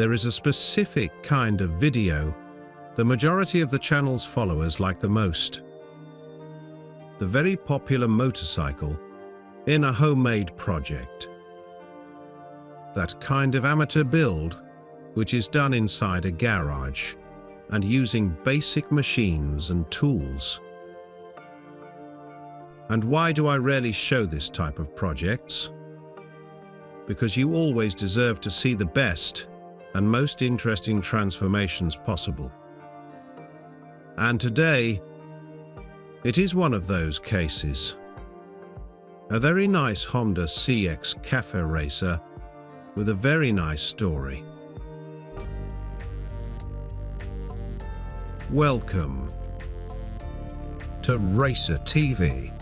There is a specific kind of video the majority of the channel's followers like the most. The very popular motorcycle in a homemade project. That kind of amateur build which is done inside a garage and using basic machines and tools. And why do I rarely show this type of projects? Because you always deserve to see the best and most interesting transformations possible. And today, it is one of those cases. A very nice Honda CX Cafe Racer with a very nice story. Welcome to Racer TV.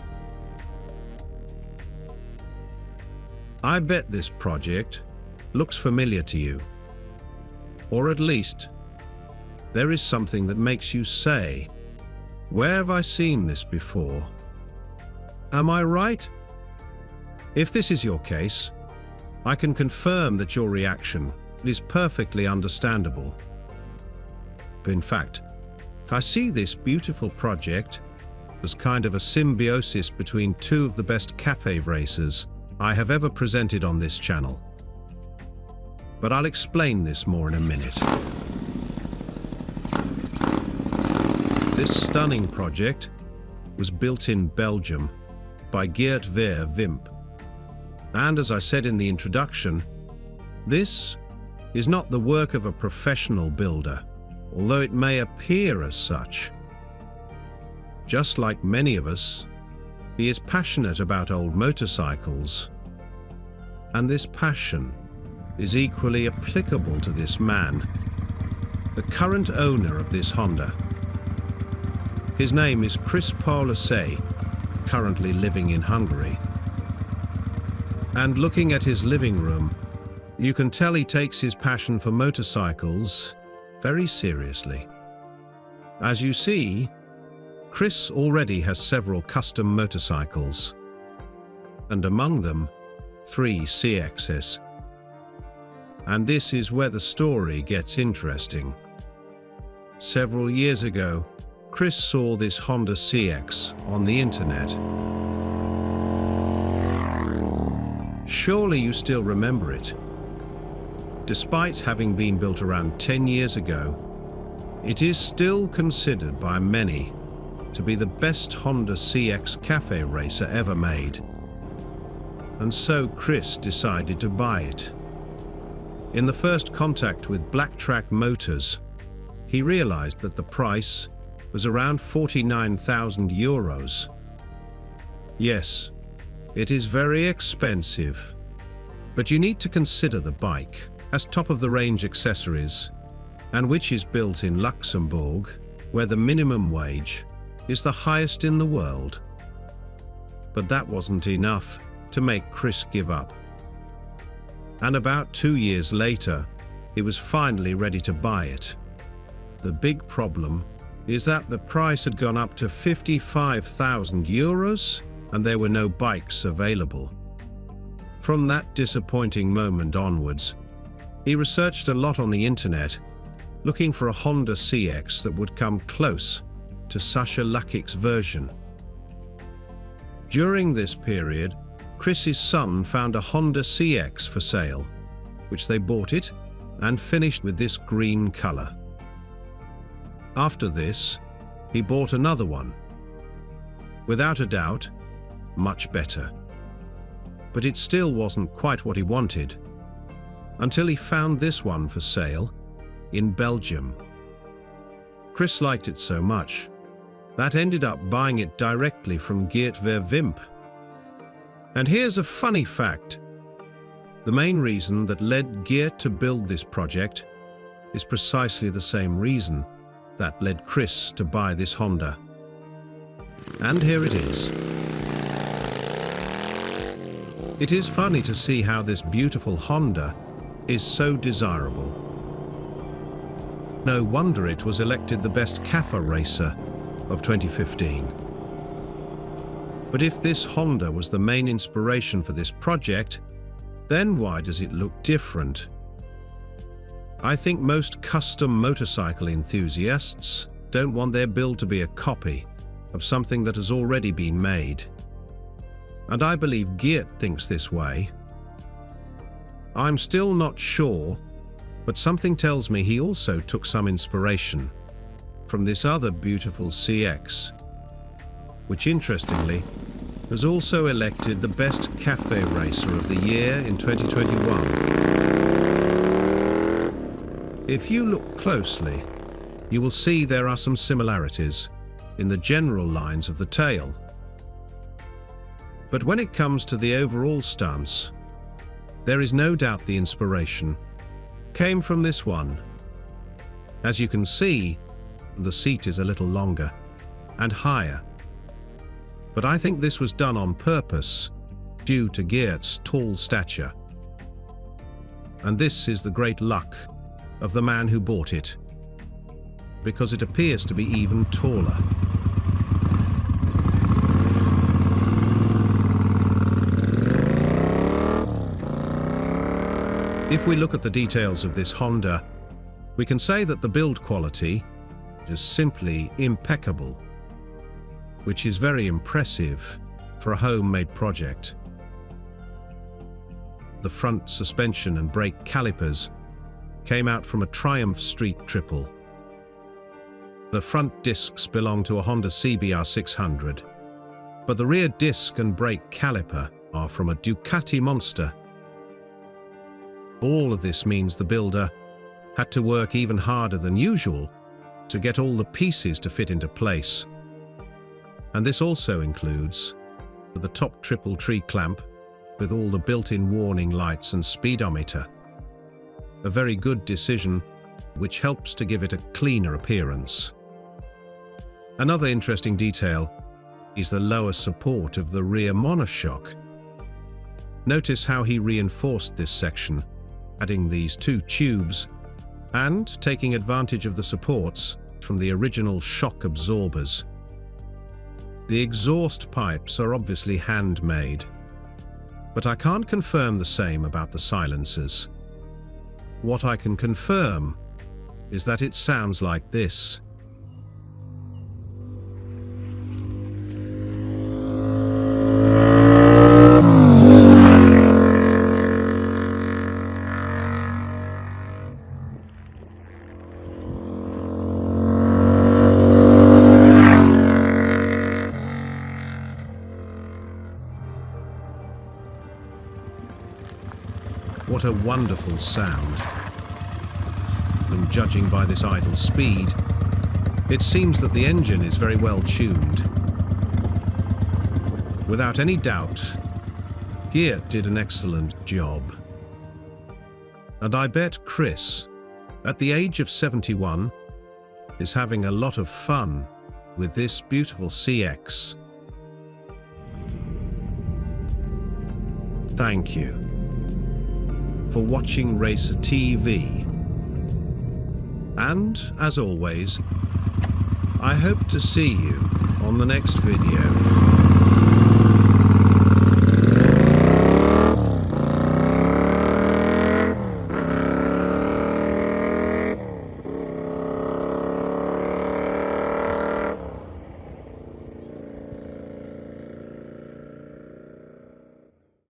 I bet this project looks familiar to you. Or at least, there is something that makes you say, "Where have I seen this before?" Am I right? If this is your case, I can confirm that your reaction is perfectly understandable. In fact, I see this beautiful project as kind of a symbiosis between two of the best cafe racers I have ever presented on this channel. But I'll explain this more in a minute. This stunning project was built in Belgium by Geert Ver Wimp. And as I said in the introduction, this is not the work of a professional builder, although it may appear as such. Just like many of us, he is passionate about old motorcycles. And this passion is equally applicable to this man, the current owner of this Honda. His name is Chris Paulusay, currently living in Hungary. And looking at his living room, you can tell he takes his passion for motorcycles very seriously. As you see, Chris already has several custom motorcycles, and among them, 3 CXs. And this is where the story gets interesting. Several years ago, Chris saw this Honda CX on the internet. Surely you still remember it. Despite having been built around 10 years ago, it is still considered by many to be the best Honda CX Cafe Racer ever made. And so Chris decided to buy it. In the first contact with Blacktrack Motors, he realized that the price was around 49,000 euros. Yes, it is very expensive. But you need to consider the bike as top-of-the-range accessories, and which is built in Luxembourg, where the minimum wage is the highest in the world. But that wasn't enough to make Chris give up. And about 2 years later, he was finally ready to buy it. The big problem is that the price had gone up to 55,000 euros, and there were no bikes available. From that disappointing moment onwards, he researched a lot on the internet, looking for a Honda CX that would come close to Sascha Lukics' version. During this period, Chris's son found a Honda CX for sale, which they bought it and finished with this green color. After this, he bought another one. Without a doubt, much better. But it still wasn't quite what he wanted, until he found this one for sale in Belgium. Chris liked it so much that ended up buying it directly from Geert Ver Wimp. And here's a funny fact. The main reason that led Geert to build this project is precisely the same reason that led Chris to buy this Honda. And here it is. It is funny to see how this beautiful Honda is so desirable. No wonder it was elected the best cafe racer of 2015. But if this Honda was the main inspiration for this project, then why does it look different? I think most custom motorcycle enthusiasts don't want their build to be a copy of something that has already been made. And I believe Geert thinks this way. I'm still not sure, but something tells me he also took some inspiration from this other beautiful CX, which interestingly was also elected the best cafe racer of the year in 2021. If you look closely, you will see there are some similarities in the general lines of the tail. But when it comes to the overall stance, there is no doubt the inspiration came from this one. As you can see, the seat is a little longer and higher. But I think this was done on purpose due to Geert's tall stature. And this is the great luck of the man who bought it, because it appears to be even taller. If we look at the details of this Honda, we can say that the build quality is simply impeccable, which is very impressive for a homemade project. The front suspension and brake calipers came out from a Triumph Street Triple. The front discs belong to a Honda CBR 600, but the rear disc and brake caliper are from a Ducati Monster. All of this means the builder had to work even harder than usual to get all the pieces to fit into place. And this also includes the top triple tree clamp with all the built-in warning lights and speedometer. A very good decision, which helps to give it a cleaner appearance. Another interesting detail is the lower support of the rear monoshock. Notice how he reinforced this section, adding these two tubes and taking advantage of the supports from the original shock absorbers. The exhaust pipes are obviously handmade, but I can't confirm the same about the silencers. What I can confirm is that it sounds like this. What a wonderful sound. And judging by this idle speed, it seems that the engine is very well tuned. Without any doubt, Geert did an excellent job. And I bet Chris, at the age of 71, is having a lot of fun with this beautiful CX. Thank you for watching Racer TV. And, as always, I hope to see you on the next video.